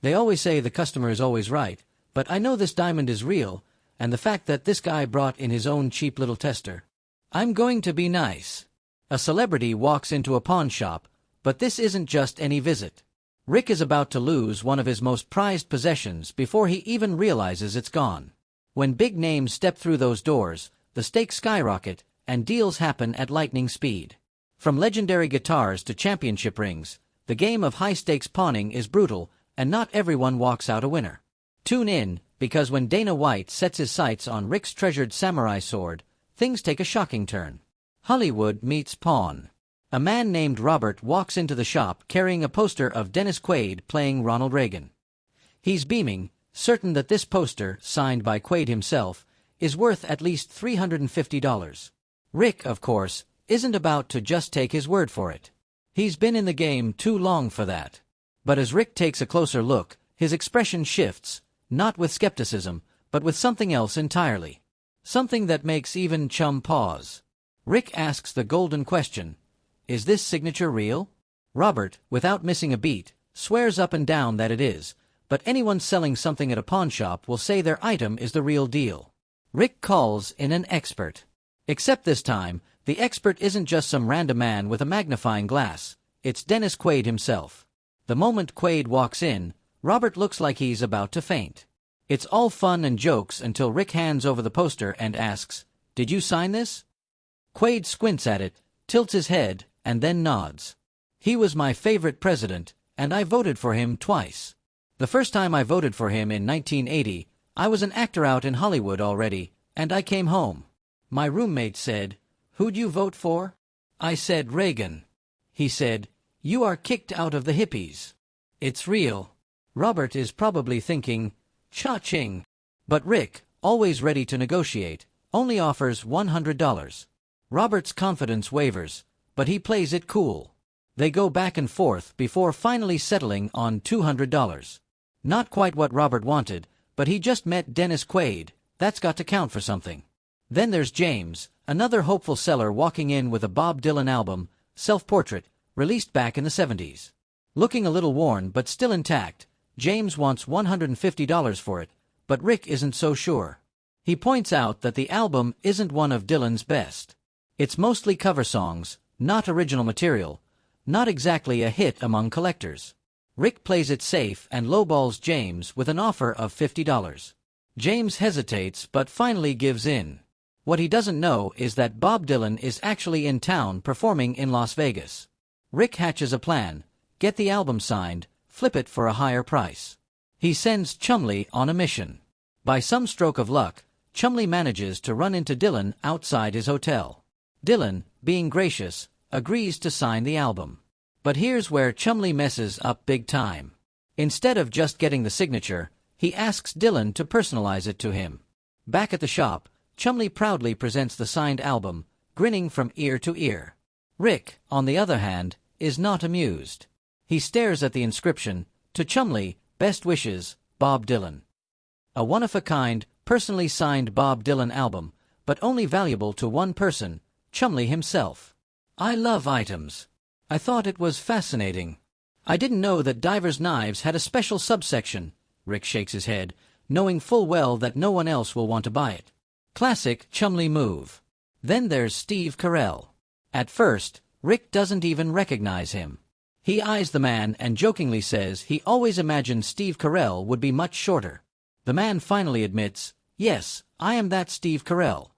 They always say the customer is always right, but I know this diamond is real, and the fact that this guy brought in his own cheap little tester. I'm going to be nice. A celebrity walks into a pawn shop, but this isn't just any visit. Rick is about to lose one of his most prized possessions before he even realizes it's gone. When big names step through those doors, the stakes skyrocket, and deals happen at lightning speed. From legendary guitars to championship rings, the game of high-stakes pawning is brutal, and not everyone walks out a winner. Tune in, because when Dana White sets his sights on Rick's treasured samurai sword, things take a shocking turn. Hollywood meets pawn. A man named Robert walks into the shop carrying a poster of Dennis Quaid playing Ronald Reagan. He's beaming, certain that this poster, signed by Quaid himself, is worth at least $350. Rick, of course, isn't about to just take his word for it. He's been in the game too long for that. But as Rick takes a closer look, his expression shifts, not with skepticism, but with something else entirely. Something that makes even Chum pause. Rick asks the golden question, is this signature real? Robert, without missing a beat, swears up and down that it is, but anyone selling something at a pawn shop will say their item is the real deal. Rick calls in an expert. Except this time, the expert isn't just some random man with a magnifying glass, it's Dennis Quaid himself. The moment Quaid walks in, Robert looks like he's about to faint. It's all fun and jokes until Rick hands over the poster and asks, "Did you sign this?" Quaid squints at it, tilts his head, and then nods. "He was my favorite president, and I voted for him twice. The first time I voted for him in 1980, I was an actor out in Hollywood already, and I came home. My roommate said, 'Who'd you vote for?' I said Reagan. He said, 'You are kicked out of the hippies.' It's real." Robert is probably thinking, "Cha-ching." But Rick, always ready to negotiate, only offers $100. Robert's confidence wavers, but he plays it cool. They go back and forth before finally settling on $200. Not quite what Robert wanted, but he just met Dennis Quaid, that's got to count for something. Then there's James, another hopeful seller walking in with a Bob Dylan album, Self-Portrait, released back in the 70s. Looking a little worn but still intact, James wants $150 for it, but Rick isn't so sure. He points out that the album isn't one of Dylan's best. It's mostly cover songs, not original material, not exactly a hit among collectors. Rick plays it safe and lowballs James with an offer of $50. James hesitates but finally gives in. What he doesn't know is that Bob Dylan is actually in town performing in Las Vegas. Rick hatches a plan, get the album signed, flip it for a higher price. He sends Chumlee on a mission. By some stroke of luck, Chumlee manages to run into Dylan outside his hotel. Dylan, being gracious, agrees to sign the album. But here's where Chumlee messes up big time. Instead of just getting the signature, he asks Dylan to personalize it to him. Back at the shop, Chumlee proudly presents the signed album, grinning from ear to ear. Rick, on the other hand, is not amused. He stares at the inscription, "To Chumlee, best wishes, Bob Dylan." A one-of-a-kind, personally signed Bob Dylan album, but only valuable to one person, Chumlee himself. "I love items. I thought it was fascinating. I didn't know that divers' knives had a special subsection." Rick shakes his head, knowing full well that no one else will want to buy it. Classic Chumlee move. Then there's Steve Carell. At first, Rick doesn't even recognize him. He eyes the man and jokingly says he always imagined Steve Carell would be much shorter. The man finally admits, "Yes, I am that Steve Carell."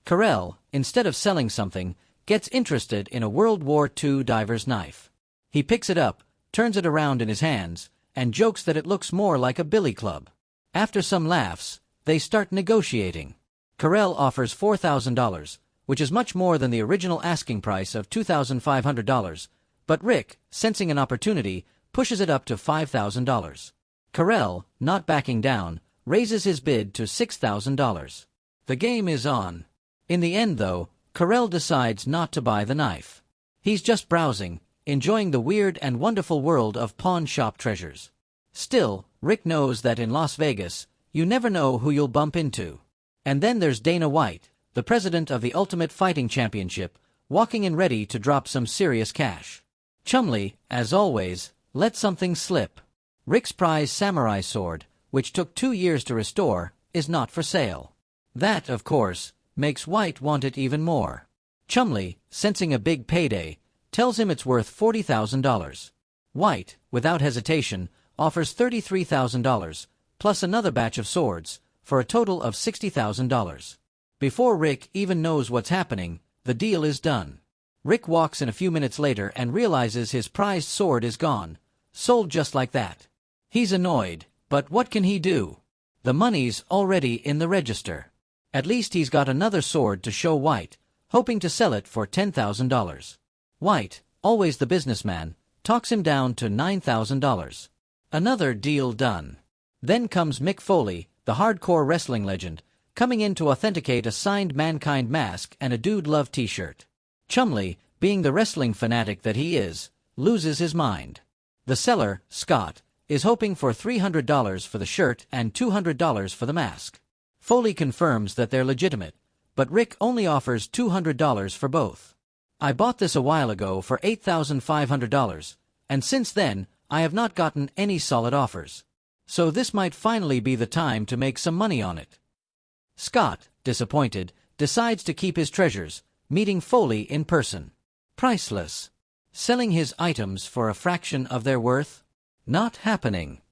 Carell, instead of selling something, gets interested in a World War II diver's knife. He picks it up, turns it around in his hands, and jokes that it looks more like a billy club. After some laughs, they start negotiating. Carell offers $4,000, which is much more than the original asking price of $2,500, but Rick, sensing an opportunity, pushes it up to $5,000. Carell, not backing down, raises his bid to $6,000. The game is on. In the end, though, Carell decides not to buy the knife. He's just browsing, enjoying the weird and wonderful world of pawn shop treasures. Still, Rick knows that in Las Vegas, you never know who you'll bump into. And then there's Dana White, the president of the Ultimate Fighting Championship, walking in ready to drop some serious cash. Chumlee, as always, lets something slip. Rick's prize samurai sword, which took 2 years to restore, is not for sale. That, of course, makes White want it even more. Chumley, sensing a big payday, tells him it's worth $40,000. White, without hesitation, offers $33,000, plus another batch of swords, for a total of $60,000. Before Rick even knows what's happening, the deal is done. Rick walks in a few minutes later and realizes his prized sword is gone, sold just like that. He's annoyed, but what can he do? The money's already in the register. At least he's got another sword to show White, hoping to sell it for $10,000. White, always the businessman, talks him down to $9,000. Another deal done. Then comes Mick Foley, the hardcore wrestling legend, coming in to authenticate a signed Mankind mask and a Dude Love t-shirt. Chumley, being the wrestling fanatic that he is, loses his mind. The seller, Scott, is hoping for $300 for the shirt and $200 for the mask. Foley confirms that they're legitimate, but Rick only offers $200 for both. I bought this a while ago for $8,500, and since then, I have not gotten any solid offers. So this might finally be the time to make some money on it. Scott, disappointed, decides to keep his treasures, meeting Foley in person. Priceless. Selling his items for a fraction of their worth? Not happening.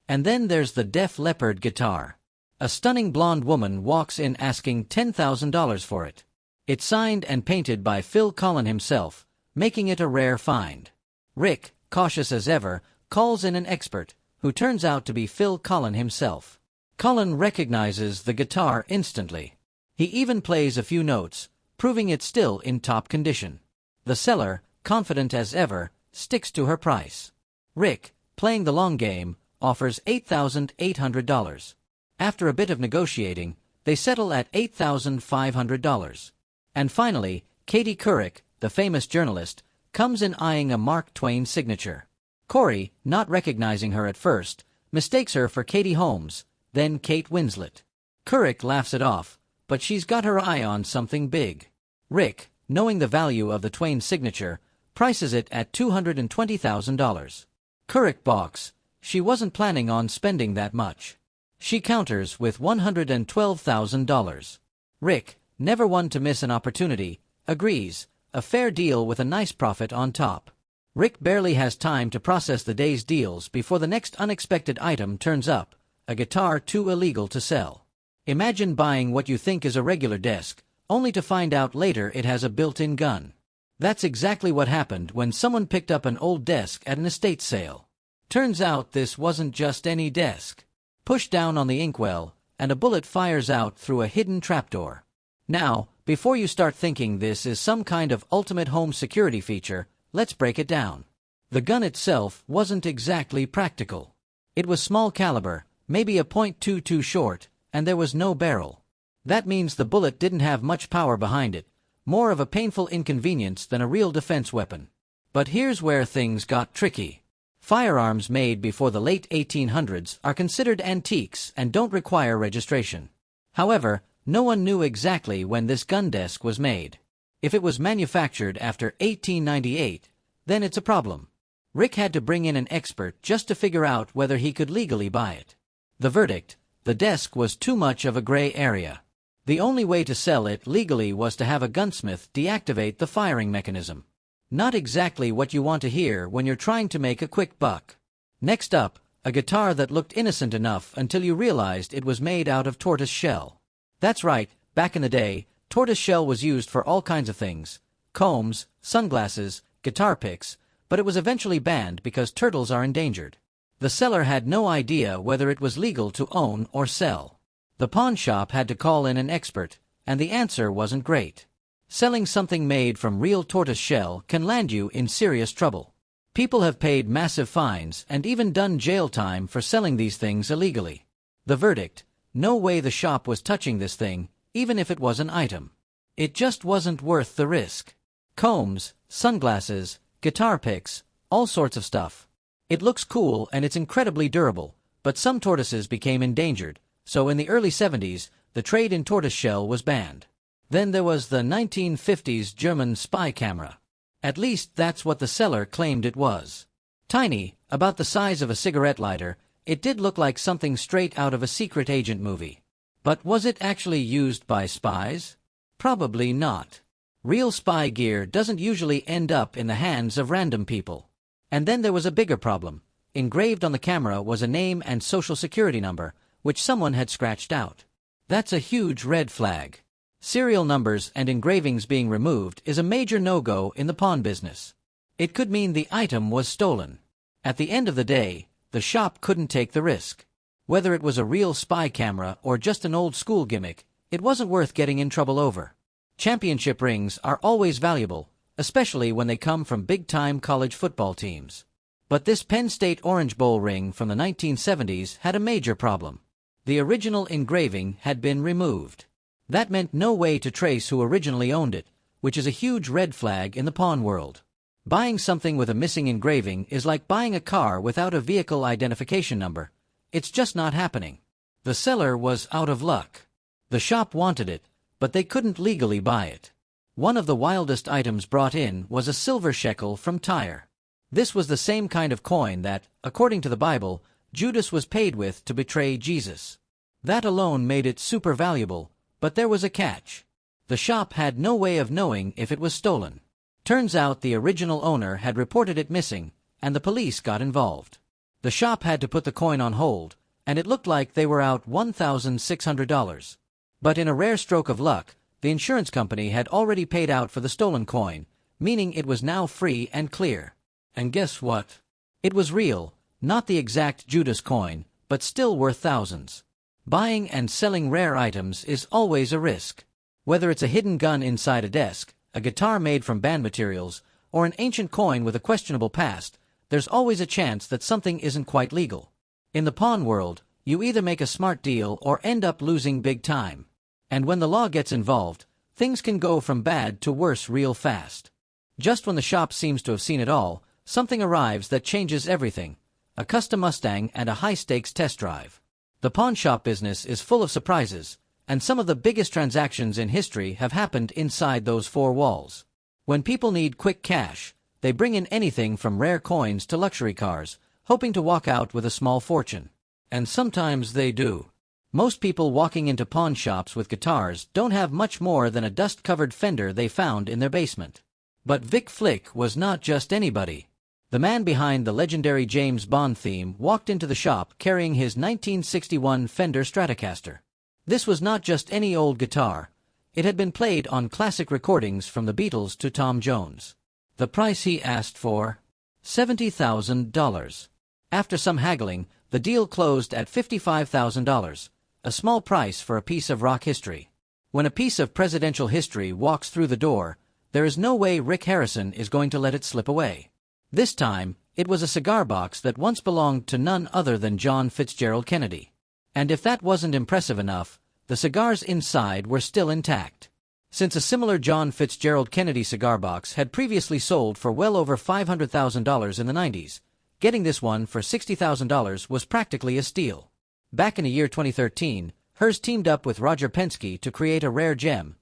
And then there's the Def Leppard guitar. A stunning blonde woman walks in asking $10,000 for it. It's signed and painted by Phil Collen himself, making it a rare find. Rick, cautious as ever, calls in an expert, who turns out to be Phil Collen himself. Collen recognizes the guitar instantly. He even plays a few notes, proving it's still in top condition. The seller, confident as ever, sticks to her price. Rick, playing the long game, offers $8,800. After a bit of negotiating, they settle at $8,500. And finally, Katie Couric, the famous journalist, comes in eyeing a Mark Twain signature. Corey, not recognizing her at first, mistakes her for Katie Holmes, then Kate Winslet. Couric laughs it off, but she's got her eye on something big. Rick, knowing the value of the Twain signature, prices it at $220,000. Couric balks. She wasn't planning on spending that much. She counters with $112,000. Rick, never one to miss an opportunity, agrees, a fair deal with a nice profit on top. Rick barely has time to process the day's deals before the next unexpected item turns up, a guitar too illegal to sell. Imagine buying what you think is a regular desk, only to find out later it has a built-in gun. That's exactly what happened when someone picked up an old desk at an estate sale. Turns out this wasn't just any desk. Push down on the inkwell, and a bullet fires out through a hidden trapdoor. Now, before you start thinking this is some kind of ultimate home security feature, let's break it down. The gun itself wasn't exactly practical. It was small caliber, maybe a .22 short, and there was no barrel. That means the bullet didn't have much power behind it, more of a painful inconvenience than a real defense weapon. But here's where things got tricky. Firearms made before the late 1800s are considered antiques and don't require registration. However, no one knew exactly when this gun desk was made. If it was manufactured after 1898, then it's a problem. Rick had to bring in an expert just to figure out whether he could legally buy it. The verdict: the desk was too much of a gray area. The only way to sell it legally was to have a gunsmith deactivate the firing mechanism. Not exactly what you want to hear when you're trying to make a quick buck. Next up, a guitar that looked innocent enough until you realized it was made out of tortoise shell. That's right, back in the day, tortoise shell was used for all kinds of things: combs, sunglasses, guitar picks, but it was eventually banned because turtles are endangered. The seller had no idea whether it was legal to own or sell. The pawn shop had to call in an expert, and the answer wasn't great. Selling something made from real tortoise shell can land you in serious trouble. People have paid massive fines and even done jail time for selling these things illegally. The verdict: no way the shop was touching this thing, even if it was an item. It just wasn't worth the risk. Combs, sunglasses, guitar picks, all sorts of stuff. It looks cool and it's incredibly durable, but some tortoises became endangered, so in the early 70s, the trade in tortoiseshell was banned. Then there was the 1950s German spy camera. At least that's what the seller claimed it was. Tiny, about the size of a cigarette lighter, it did look like something straight out of a secret agent movie. But was it actually used by spies? Probably not. Real spy gear doesn't usually end up in the hands of random people. And then there was a bigger problem. Engraved on the camera was a name and social security number, which someone had scratched out. That's a huge red flag. Serial numbers and engravings being removed is a major no-go in the pawn business. It could mean the item was stolen. At the end of the day, the shop couldn't take the risk. Whether it was a real spy camera or just an old-school gimmick, it wasn't worth getting in trouble over. Championship rings are always valuable, especially when they come from big-time college football teams. But this Penn State Orange Bowl ring from the 1970s had a major problem. The original engraving had been removed. That meant no way to trace who originally owned it, which is a huge red flag in the pawn world. Buying something with a missing engraving is like buying a car without a vehicle identification number. It's just not happening. The seller was out of luck. The shop wanted it, but they couldn't legally buy it. One of the wildest items brought in was a silver shekel from Tyre. This was the same kind of coin that, according to the Bible, Judas was paid with to betray Jesus. That alone made it super valuable, but there was a catch. The shop had no way of knowing if it was stolen. Turns out the original owner had reported it missing, and the police got involved. The shop had to put the coin on hold, and it looked like they were out $1,600. But in a rare stroke of luck, the insurance company had already paid out for the stolen coin, meaning it was now free and clear. And guess what? It was real, not the exact Judas coin, but still worth thousands. Buying and selling rare items is always a risk. Whether it's a hidden gun inside a desk, a guitar made from band materials, or an ancient coin with a questionable past, there's always a chance that something isn't quite legal. In the pawn world, you either make a smart deal or end up losing big time. And when the law gets involved, things can go from bad to worse real fast. Just when the shop seems to have seen it all, something arrives that changes everything: a custom Mustang and a high-stakes test drive. The pawn shop business is full of surprises, and some of the biggest transactions in history have happened inside those four walls. When people need quick cash, they bring in anything from rare coins to luxury cars, hoping to walk out with a small fortune. And sometimes they do. Most people walking into pawn shops with guitars don't have much more than a dust-covered Fender they found in their basement. But Vic Flick was not just anybody. The man behind the legendary James Bond theme walked into the shop carrying his 1961 Fender Stratocaster. This was not just any old guitar. It had been played on classic recordings from the Beatles to Tom Jones. The price he asked for? $70,000. After some haggling, the deal closed at $55,000, a small price for a piece of rock history. When a piece of presidential history walks through the door, there is no way Rick Harrison is going to let it slip away. This time, it was a cigar box that once belonged to none other than John Fitzgerald Kennedy. And if that wasn't impressive enough, the cigars inside were still intact. Since a similar John Fitzgerald Kennedy cigar box had previously sold for well over $500,000 in the 90s, getting this one for $60,000 was practically a steal. Back in the year 2013, Herz teamed up with Roger Penske to create a rare gem,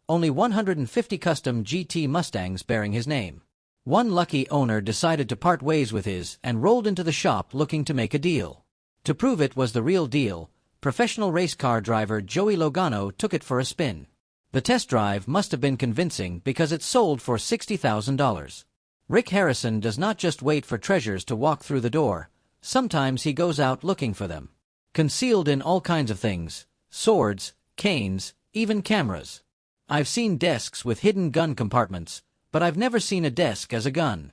only 150 custom GT Mustangs bearing his name. One lucky owner decided to part ways with his and rolled into the shop looking to make a deal. To prove it was the real deal, professional race car driver Joey Logano took it for a spin. The test drive must have been convincing because it sold for $60,000. Rick Harrison does not just wait for treasures to walk through the door. Sometimes he goes out looking for them. Concealed in all kinds of things: swords, canes, even cameras. I've seen desks with hidden gun compartments, but I've never seen a desk as a gun.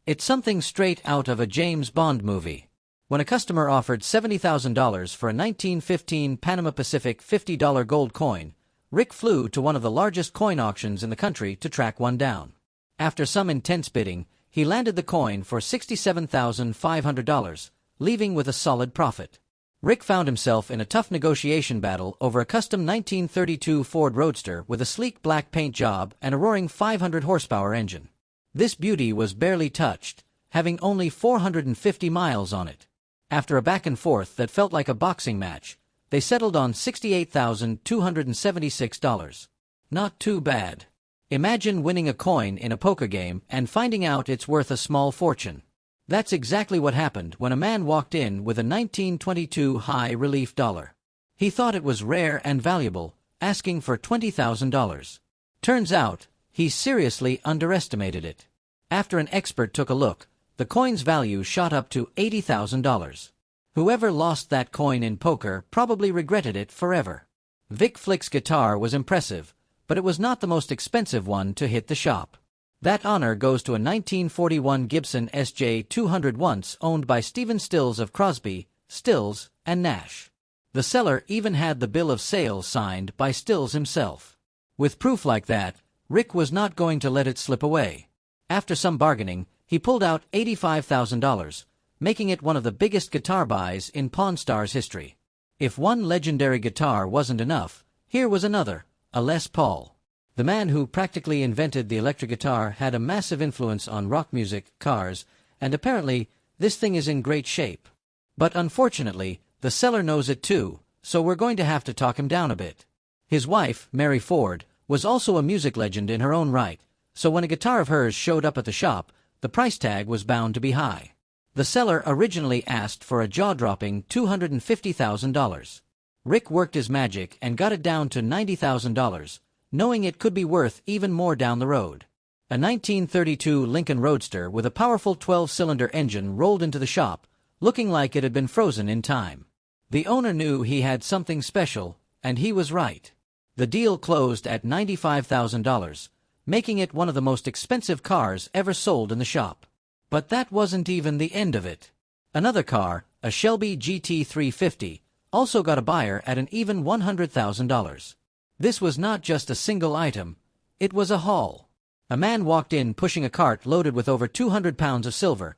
It's something straight out of a James Bond movie. When a customer offered $70,000 for a 1915 Panama Pacific $50 gold coin, Rick flew to one of the largest coin auctions in the country to track one down. After some intense bidding, he landed the coin for $67,500, leaving with a solid profit. Rick found himself in a tough negotiation battle over a custom 1932 Ford Roadster with a sleek black paint job and a roaring 500 horsepower engine. This beauty was barely touched, having only 450 miles on it. After a back and forth that felt like a boxing match, they settled on $68,276. Not too bad. Imagine winning a coin in a poker game and finding out it's worth a small fortune. That's exactly what happened when a man walked in with a 1922 high-relief dollar. He thought it was rare and valuable, asking for $20,000. Turns out, he seriously underestimated it. After an expert took a look, the coin's value shot up to $80,000. Whoever lost that coin in poker probably regretted it forever. Vic Flick's guitar was impressive, but it was not the most expensive one to hit the shop. That honor goes to a 1941 Gibson SJ200 once owned by Stephen Stills of Crosby, Stills, and Nash. The seller even had the bill of sale signed by Stills himself. With proof like that, Rick was not going to let it slip away. After some bargaining, he pulled out $85,000, making it one of the biggest guitar buys in Pawn Stars history. If one legendary guitar wasn't enough, here was another, a Les Paul. The man who practically invented the electric guitar had a massive influence on rock music, cars, and apparently this thing is in great shape. But unfortunately, the seller knows it too, so we're going to have to talk him down a bit. His wife, Mary Ford, was also a music legend in her own right, so when a guitar of hers showed up at the shop, the price tag was bound to be high. The seller originally asked for a jaw-dropping $250,000. Rick worked his magic and got it down to $90,000, knowing it could be worth even more down the road. A 1932 Lincoln Roadster with a powerful 12-cylinder engine rolled into the shop, looking like it had been frozen in time. The owner knew he had something special, and he was right. The deal closed at $95,000, making it one of the most expensive cars ever sold in the shop. But that wasn't even the end of it. Another car, a Shelby GT350, also got a buyer at an even $100,000. This was not just a single item, it was a haul. A man walked in pushing a cart loaded with over 200 pounds of silver,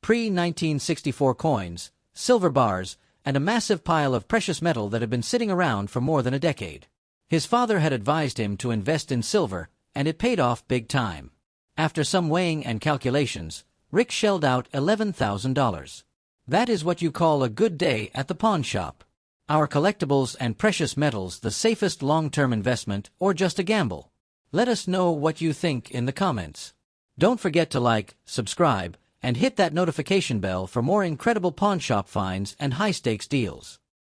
pre-1964 coins, silver bars, and a massive pile of precious metal that had been sitting around for more than a decade. His father had advised him to invest in silver, and it paid off big time. After some weighing and calculations, Rick shelled out $11,000. That is what you call a good day at the pawn shop. Are collectibles and precious metals the safest long-term investment or just a gamble? Let us know what you think in the comments. Don't forget to like, subscribe, and hit that notification bell for more incredible pawn shop finds and high-stakes deals.